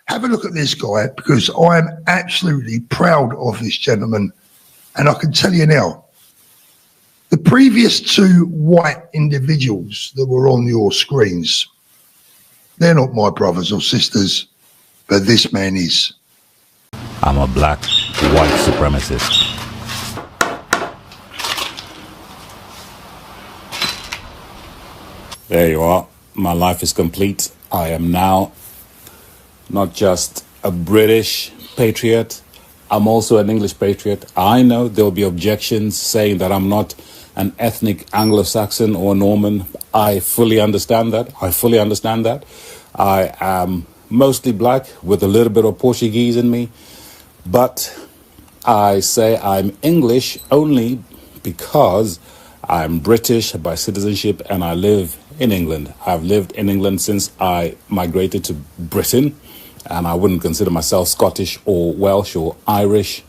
Have a look at this guy, because I am absolutely proud of this gentleman. And I can tell you now, the previous two white individuals that were on your screens, they're not my brothers or sisters, but this man is. I'm a black white supremacist. There you are. My life is complete. I am now not just a British patriot, I'm also an English patriot. I know there will be objections saying that I'm not an ethnic Anglo-Saxon or Norman. I fully understand that. I am mostly black with a little bit of Portuguese in me. But I say I'm English only because I'm British by citizenship and I live in England. I've lived in England since I migrated to Britain, and I wouldn't consider myself Scottish or Welsh or Irish.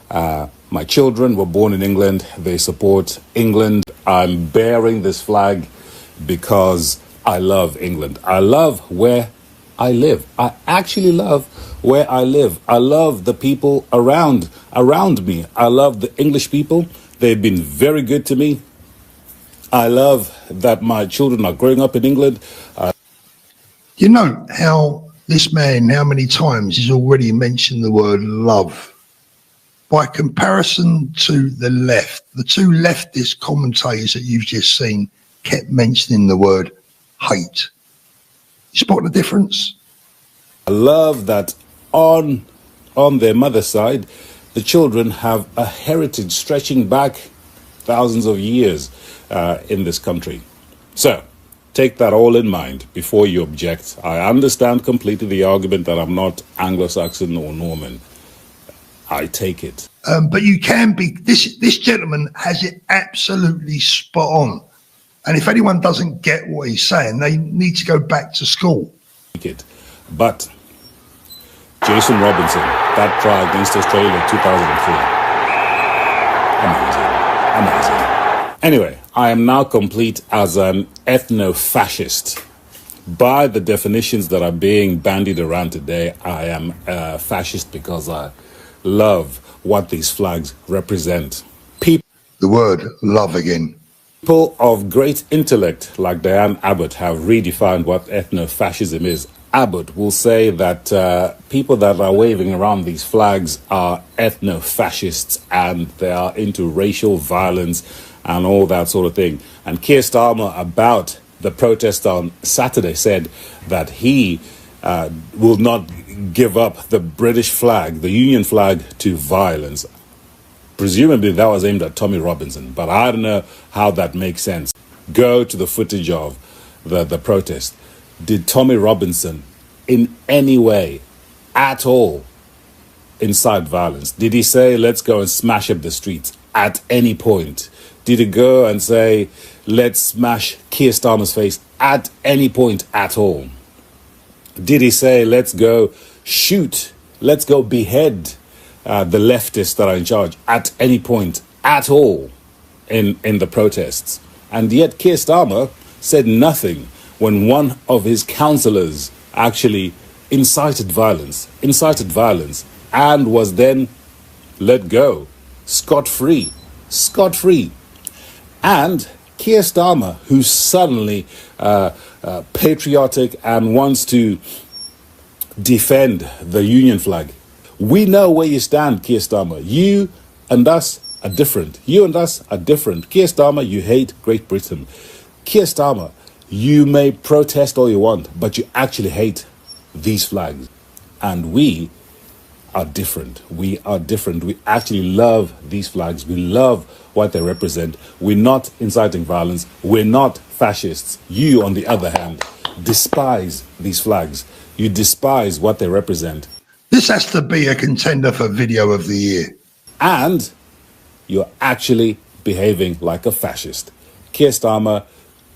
My children were born in England. They support England. I'm bearing this flag because I love England. I love where I live. I actually love where I live. I love the people around me. I love the English people. They've been very good to me. I love that my children are growing up in England. You know how this man, how many times he's already mentioned the word love? By comparison to the left, the two leftist commentators that you've just seen kept mentioning the word hate. You spot the difference? I love that on their mother's side, the children have a heritage stretching back thousands of years in this country. So take that all in mind before you object. I understand completely the argument that I'm not Anglo-Saxon or Norman. I take it. But you can be. This gentleman has it absolutely spot on. And if anyone doesn't get what he's saying, they need to go back to school. But Jason Robinson, that try against Australia 2003. Amazing. Anyway, I am now complete as an ethno-fascist. By the definitions that are being bandied around today, I am a fascist because I love what these flags represent. The word love again. People of great intellect like Diane Abbott have redefined what ethno-fascism is. Abbott will say that people that are waving around these flags are ethno-fascists and they are into racial violence and all that sort of thing. And Keir Starmer, about the protest on Saturday, said that he will not give up the British flag, the Union flag, to violence. Presumably that was aimed at Tommy Robinson, but I don't know how that makes sense. Go to the footage of the protest. Did Tommy Robinson in any way at all incite violence? Did he say, let's go and smash up the streets at any point? Did he go and say, let's smash Keir Starmer's face at any point at all? Did he say, let's go shoot, let's go behead the leftists that are in charge at any point at all in the protests? And yet Keir Starmer said nothing when one of his councillors actually incited violence, and was then let go, scot-free. And Keir Starmer, who's suddenly patriotic and wants to defend the Union flag. We know where you stand, Keir Starmer. You and us are different. Keir Starmer, you hate Great Britain. Keir Starmer, you may protest all you want, but you actually hate these flags. And we are different. We actually love these flags. We love what they represent. We're not inciting violence. We're not fascists. You, on the other hand, despise these flags. You despise what they represent. This has to be a contender for Video of the Year. And you're actually behaving like a fascist. Keir Starmer,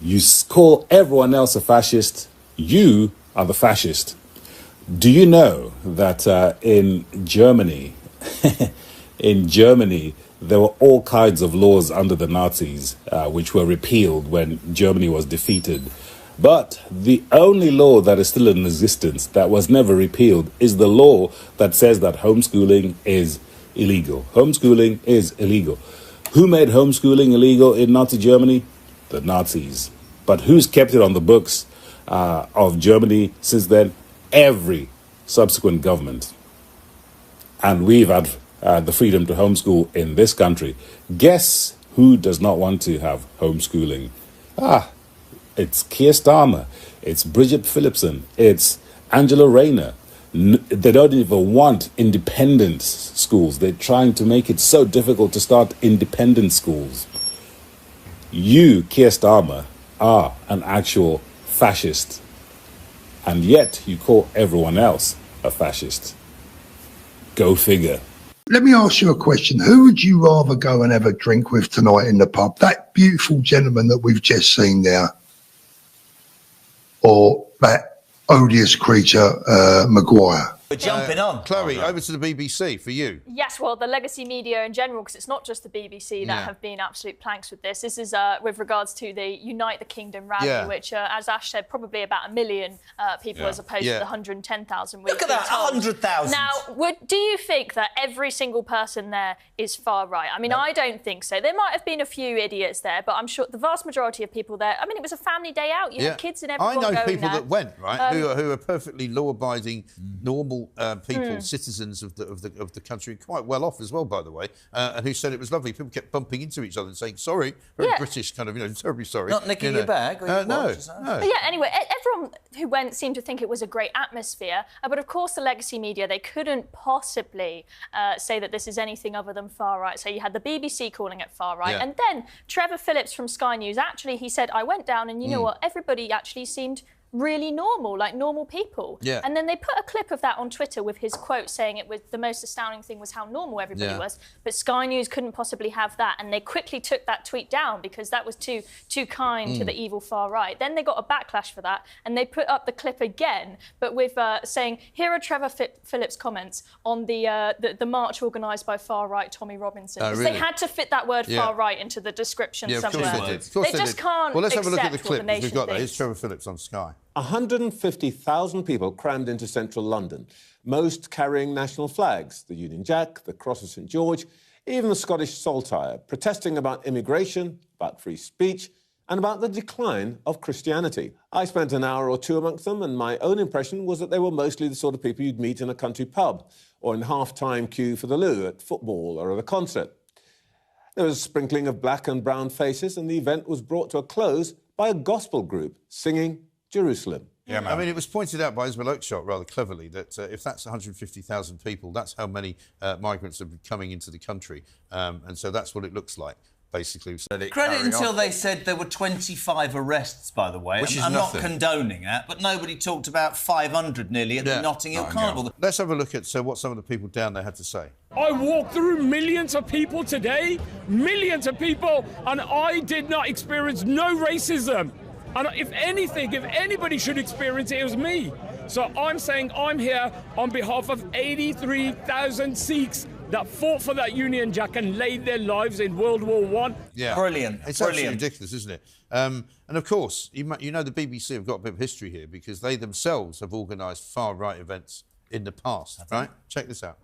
you call everyone else a fascist. You are the fascist. Do you know that in Germany, there were all kinds of laws under the Nazis which were repealed when Germany was defeated But the only law that is still in existence that was never repealed is the law that says that homeschooling is illegal. Homeschooling is illegal. Who made homeschooling illegal in Nazi Germany? The Nazis. But who's kept it on the books of Germany since then? Every subsequent government. And we've had the freedom to homeschool in this country. Guess who does not want to have homeschooling? It's Keir Starmer. It's Bridget Phillipson. It's Angela Rayner. They don't even want independent schools. They're trying to make it so difficult to start independent schools. You, Keir Starmer, are an actual fascist. And yet you call everyone else a fascist. Go figure. Let me ask you a question. Who would you rather go and have a drink with tonight in the pub? That beautiful gentleman that we've just seen there, or that odious creature, Maguire? We're jumping on. Chloe, over to the BBC for you. Yes, well, the legacy media in general, because it's not just the BBC that have been absolute planks with this. This is with regards to the Unite the Kingdom rally, which, as Ash said, probably about 1 million people as opposed to the 110,000. Look at that, 100,000. Now, do you think that every single person there is far right? I mean, I don't think so. There might have been a few idiots there, but I'm sure the vast majority of people there, I mean, it was a family day out. You had kids and everyone going there. I know people that went, right, who are perfectly law-abiding, normal people, citizens of the country, quite well off as well, by the way, and who said it was lovely. People kept bumping into each other and saying sorry, very British kind of, terribly sorry. Not nicking your bag. No. But yeah, anyway, everyone who went seemed to think it was a great atmosphere, but of course the legacy media, they couldn't possibly say that this is anything other than far right. So you had the BBC calling it far right, and then Trevor Phillips from Sky News, actually, he said, I went down and you know what, everybody actually seemed really normal, like normal people. Yeah. And then they put a clip of that on Twitter with his quote saying it was the most astounding thing was how normal everybody was. But Sky News couldn't possibly have that. And they quickly took that tweet down because that was too kind to the evil far right. Then they got a backlash for that. And they put up the clip again, but with saying, here are Trevor Phillips' comments on the march organised by far right Tommy Robinson. Really? They had to fit that word far right into the description somewhere. Of course they did. Of course they just can't. Well, let's have a look at the accept what clip. the nation We've got that. thinks. Here's Trevor Phillips on Sky. 150,000 people crammed into central London, most carrying national flags, the Union Jack, the Cross of St George, even the Scottish saltire, protesting about immigration, about free speech, and about the decline of Christianity. I spent an hour or two amongst them, and my own impression was that they were mostly the sort of people you'd meet in a country pub or in half-time queue for the loo at football or at a concert. There was a sprinkling of black and brown faces, and the event was brought to a close by a gospel group singing Jerusalem. Yeah, man. I mean, it was pointed out by Isabel Oakeshott rather cleverly that if that's 150,000 people, that's how many migrants are coming into the country. And so that's what it looks like, basically. Credit until they said there were 25 arrests, by the way. Which is I'm nothing. not condoning that, but nobody talked about 500 nearly at the Notting Hill Carnival. Let's have a look at what some of the people down there had to say. I walked through millions of people today, millions of people, and I did not experience no racism. And if anything, if anybody should experience it, it was me. So I'm saying I'm here on behalf of 83,000 Sikhs that fought for that Union Jack and laid their lives in World War I. Yeah. Brilliant. It's absolutely ridiculous, isn't it? And of course, you know the BBC have got a bit of history here because they themselves have organised far-right events in the past, right? Check this out.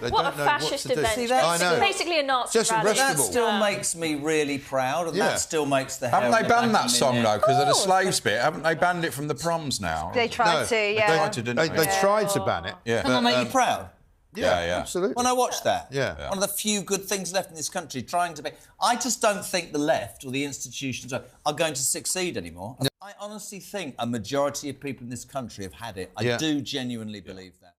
What a fascist event. It's basically a Nazi Just rally. That still makes me really proud, and that still makes the Haven't they banned that song, though, because of the course. slaves bit? Haven't they banned it from the proms now? They tried to, yeah. They tried to, didn't they? They tried to ban it. Yeah. Doesn't that make you proud? Yeah. Absolutely. When I watched that, Yeah. one of the few good things left in this country, trying to be... I just don't think the left or the institutions are going to succeed anymore. I honestly think a majority of people in this country have had it. I do genuinely believe that.